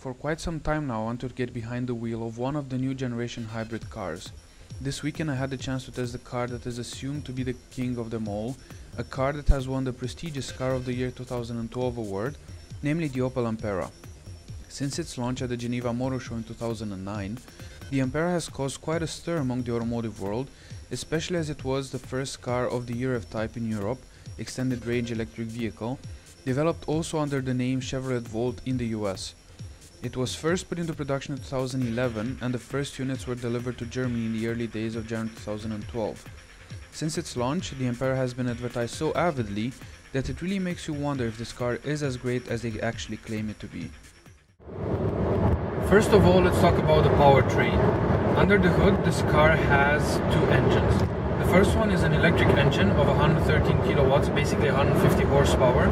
for quite some time now I wanted to get behind the wheel of one of the new generation hybrid cars. This weekend I had the chance to test the car that is assumed to be the king of them all, a car that has won the prestigious Car of the Year 2012 award, namely the Opel Ampera. Since its launch at the Geneva Motor Show in 2009, the Ampera has caused quite a stir among the automotive world, especially as it was the first car of the year of type in Europe, extended range electric vehicle, developed also under the name Chevrolet Volt in the US. It was first put into production in 2011 and the first units were delivered to Germany in the early days of January 2012. Since its launch, the Ampera has been advertised so avidly that it really makes you wonder if this car is as great as they actually claim it to be. First of all, let's talk about the powertrain. Under the hood, this car has two engines. The first one is an electric engine of 113 kilowatts, basically 150 horsepower,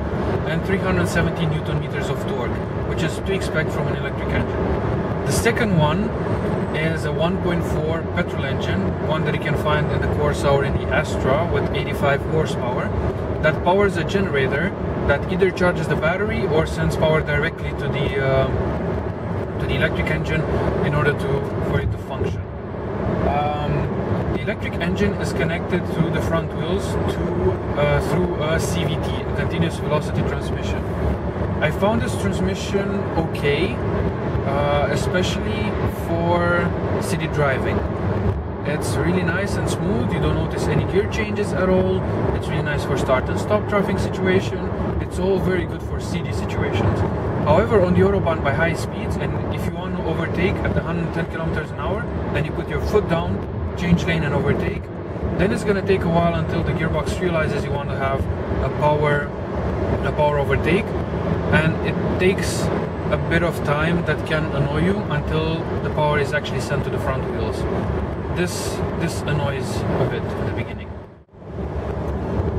and 370 newton meters of torque, which is to expect from an electric engine. The second one is a 1.4 petrol engine, one that you can find in the Corsa or in the Astra, with 85 horsepower, that powers a generator that either charges the battery or sends power directly to the electric engine in order for it to function. The electric engine is connected through the front wheels through a CVT, a continuous velocity transmission. I found this transmission okay, especially for city driving. It's really nice and smooth, you don't notice any gear changes at all. It's really nice for start and stop traffic situation. It's all very good for city situations. However, on the Autobahn by high speeds, and if you want to overtake at 110 kilometers an hour, then you put your foot down, change lane and overtake, then it's going to take a while until the gearbox realizes you want to have a power overtake, and it takes a bit of time that can annoy you until the power is actually sent to the front wheels. This annoys a bit in the beginning.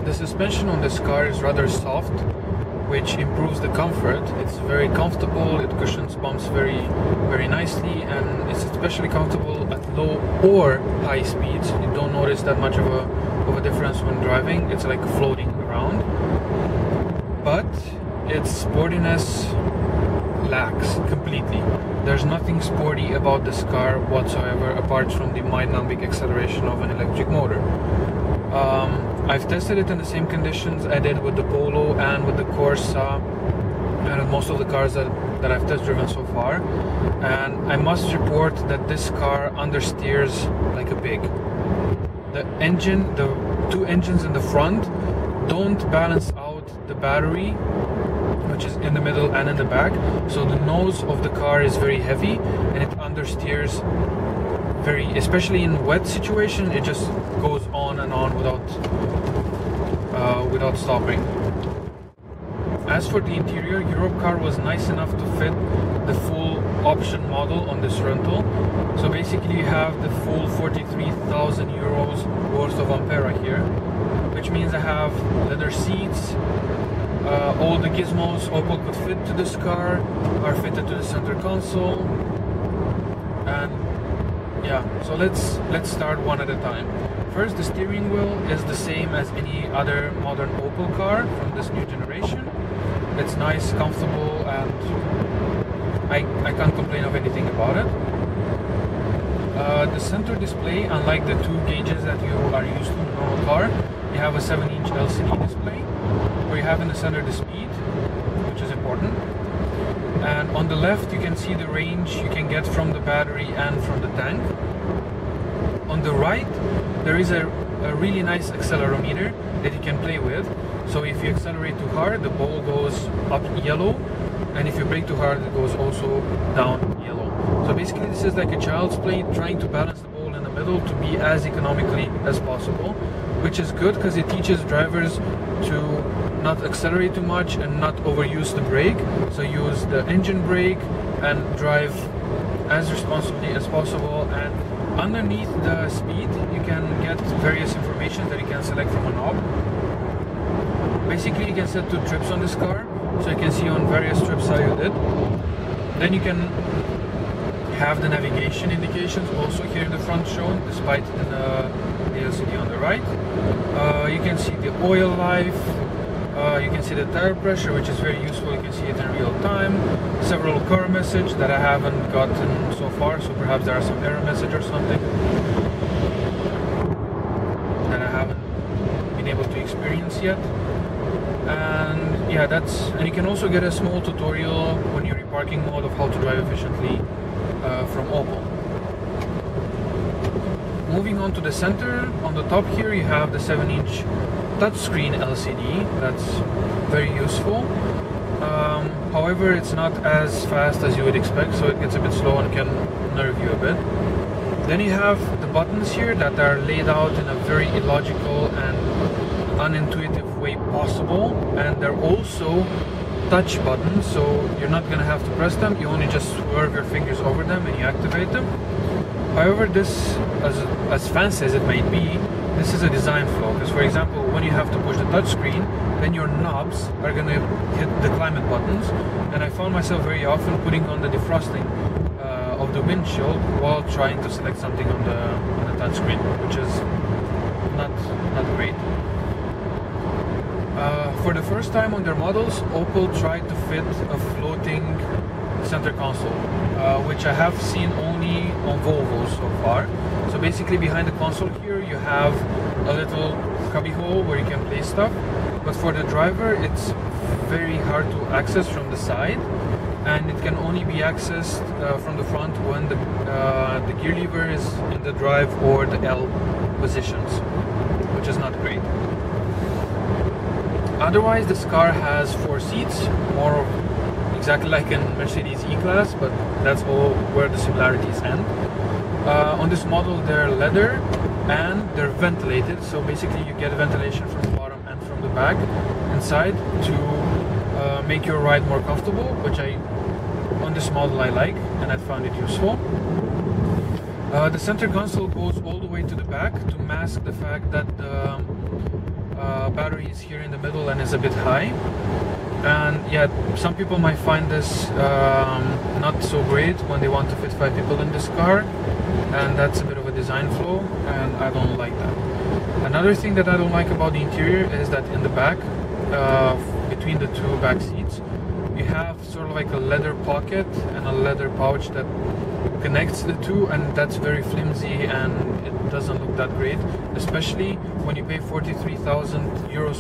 The suspension on this car is rather soft, which improves the comfort. It's very comfortable, it cushions bumps very nicely, and it's especially comfortable at low or high speeds. You don't notice that much of a difference when driving. It's like floating around. But its sportiness lacks completely. There's nothing sporty about this car whatsoever apart from the mind-numbing acceleration of an electric motor. I've tested it in the same conditions I did with the Polo and with the Corsa and most of the cars that I've test driven so far, and I must report that this car understeers like a pig. The two engines in the front don't balance out the battery, which is in the middle and in the back, so the nose of the car is very heavy and it understeers especially in wet situation. It just goes on and on without stopping. As for the interior, Europcar was nice enough to fit the full option model on this rental. So basically you have the full 43,000 euros worth of Ampera here, which means I have leather seats. All the gizmos Opel could fit to this car are fitted to the center console, and yeah, so let's start one at a time. First, the steering wheel is the same as any other modern Opel car from this new generation. It's nice, comfortable, and I can't complain of anything about it. The center display, unlike the two gauges that you are used to in a normal car, you have a 7-inch LCD display where you have in the center the speed, which is important. And on the left you can see the range you can get from the battery and from the tank. On the right there is a really nice accelerometer that you can play with. So if you accelerate too hard, the ball goes up yellow, and if you brake too hard, it goes also down yellow. So basically this is like a child's play trying to balance the ball in the middle to be as economically as possible, which is good because it teaches drivers to not accelerate too much and not overuse the brake. So use the engine brake and drive as responsibly as possible. And underneath the speed you can get various information that you can select from a knob. Basically you can set 2 trips on this car, so you can see on various trips how you did. Then you can have the navigation indications also here in the front shown, despite the LCD on the right. You can see the oil life, You can see the tire pressure, which is very useful. You can see it in real time. Several car message that I haven't gotten so far, so perhaps there are some error message or something that I haven't been able to experience yet. And yeah, and you can also get a small tutorial when you're in parking mode of how to drive efficiently from Opel. Moving on to the center, on the top here you have the 7-inch touchscreen LCD. That's very useful. However, it's not as fast as you would expect, so it gets a bit slow and can nerve you a bit. Then you have the buttons here that are laid out in a very illogical and unintuitive way possible, and they're also touch buttons, so you're not going to have to press them. You only just swerve your fingers over them and you activate them. However, this, as fancy as it might be, this is a design flaw, because for example, when you have to push the touchscreen, then your knobs are going to hit the climate buttons, and I found myself very often putting on the defrosting of the windshield while trying to select something on the touchscreen, which is not great. For the first time on their models, Opel tried to fit a floating center console, which I have seen only on Volvo so far. So basically behind the console here you have a little cubby hole where you can place stuff, but for the driver it's very hard to access from the side, and it can only be accessed from the front when the gear lever is in the drive or the L positions, which is not great. Otherwise, this car has 4 seats, more exactly like in Mercedes E-Class, but that's all where the similarities end. On this model they're leather and they're ventilated, so basically you get ventilation from the bottom and from the back inside to make your ride more comfortable, which on this model I like and I found it useful. The center console goes all the way to the back to mask the fact that the battery is here in the middle and is a bit high. And yeah, some people might find this not so great when they want to fit 5 people in this car, and that's a bit of a design flaw, and I don't like that. Another thing that I don't like about the interior is that in the back, between the 2 back seats, you have sort of like a leather pocket and a leather pouch that connects the 2, and that's very flimsy and it doesn't look that great, especially when you pay 43,000 euros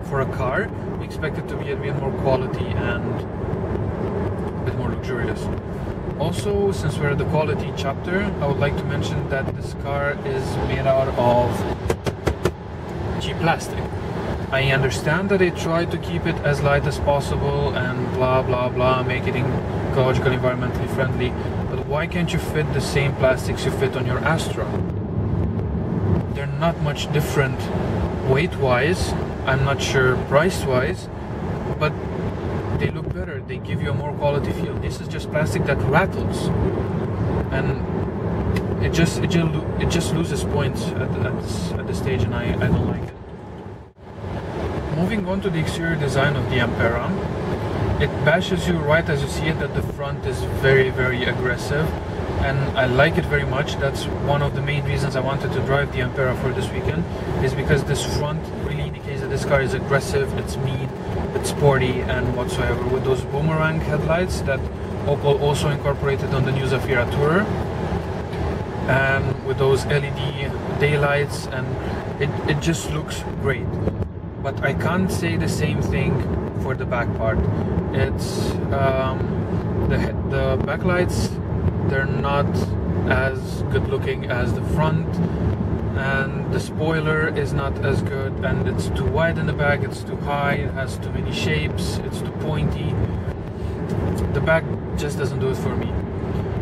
for a car. You expect it to be a bit more quality and a bit more luxurious. Also, since we're at the quality chapter, I would like to mention that this car is made out of cheap plastic. I understand that they try to keep it as light as possible and blah blah blah, make it ecological, environmentally friendly, but why can't you fit the same plastics you fit on your Astra? They're not much different weight-wise, I'm not sure price-wise, but they look better, they give you a more quality feel. This is just plastic that rattles, and it just loses points at this stage, and I don't like it. Moving on to the exterior design of the Ampera, it bashes you right as you see it that the front is very, very aggressive, and I like it very much. That's one of the main reasons I wanted to drive the Ampera for this weekend, is because this front really indicates that this car is aggressive, it's mean, it's sporty and whatsoever, with those boomerang headlights that Opel also incorporated on the new Zafira Tourer, and with those LED daylights, and it just looks great. But I can't say the same thing for the back part. It's the backlights, they're not as good looking as the front, and the spoiler is not as good, and it's too wide in the back, it's too high, it has too many shapes, it's too pointy. The back just doesn't do it for me.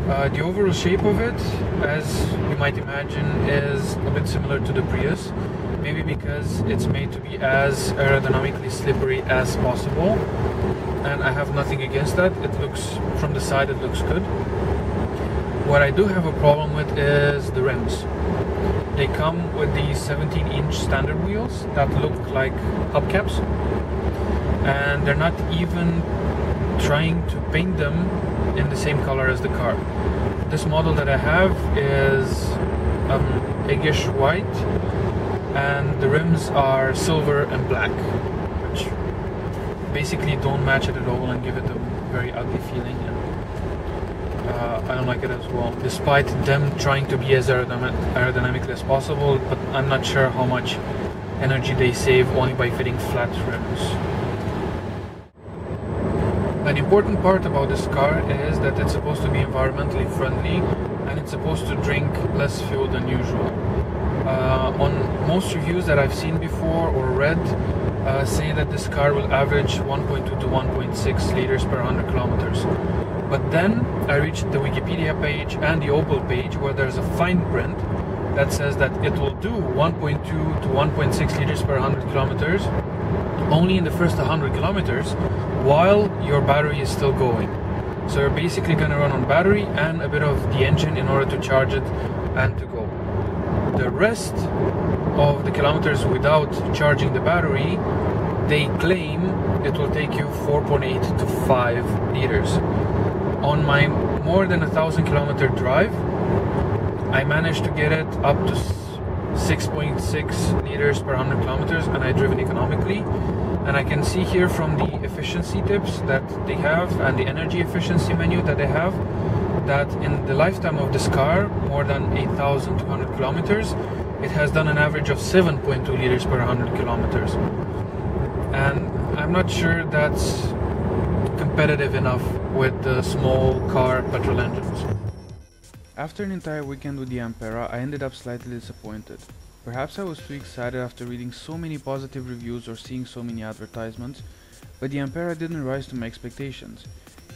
The overall shape of it, as you might imagine, is a bit similar to the Prius. Maybe because it's made to be as aerodynamically slippery as possible, and I have nothing against that. It looks, from the side, it looks good. What I do have a problem with is the rims. They come with the 17-inch standard wheels that look like hubcaps, and they're not even trying to paint them in the same color as the car. This model that I have is pinkish white, and the rims are silver and black, which basically don't match it at all and give it a very ugly feeling. And I don't like it as well, despite them trying to be as aerodynamic as possible, but I'm not sure how much energy they save only by fitting flat rims. An important part about this car is that it's supposed to be environmentally friendly and it's supposed to drink less fuel than usual. On most reviews that I've seen before or read say that this car will average 1.2 to 1.6 liters per 100 kilometers. But then I reached the Wikipedia page and the Opel page where there's a fine print that says that it will do 1.2 to 1.6 liters per 100 kilometers only in the first 100 kilometers while your battery is still going. So you're basically going to run on battery and a bit of the engine in order to charge it and to go. The rest of the kilometers without charging the battery, they claim it will take you 4.8 to 5 liters. On my more than 1,000 kilometer drive, I managed to get it up to 6.6 liters per 100 kilometers, and I driven economically. And I can see here from the efficiency tips that they have and the energy efficiency menu that they have that in the lifetime of this car, more than 8,200 kilometers, it has done an average of 7.2 liters per 100 kilometers. And I'm not sure that's competitive enough with the small car petrol engines. After an entire weekend with the Ampera, I ended up slightly disappointed. Perhaps I was too excited after reading so many positive reviews or seeing so many advertisements, but the Ampera didn't rise to my expectations.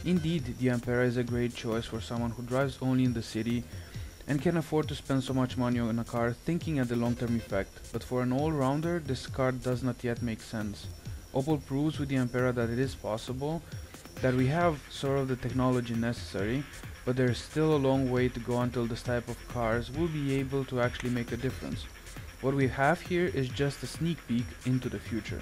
Indeed, the Ampera is a great choice for someone who drives only in the city and can afford to spend so much money on a car thinking at the long-term effect, but for an all-rounder, this car does not yet make sense. Opel proves with the Ampera that it is possible, that we have sort of the technology necessary, but there is still a long way to go until this type of cars will be able to actually make a difference. What we have here is just a sneak peek into the future.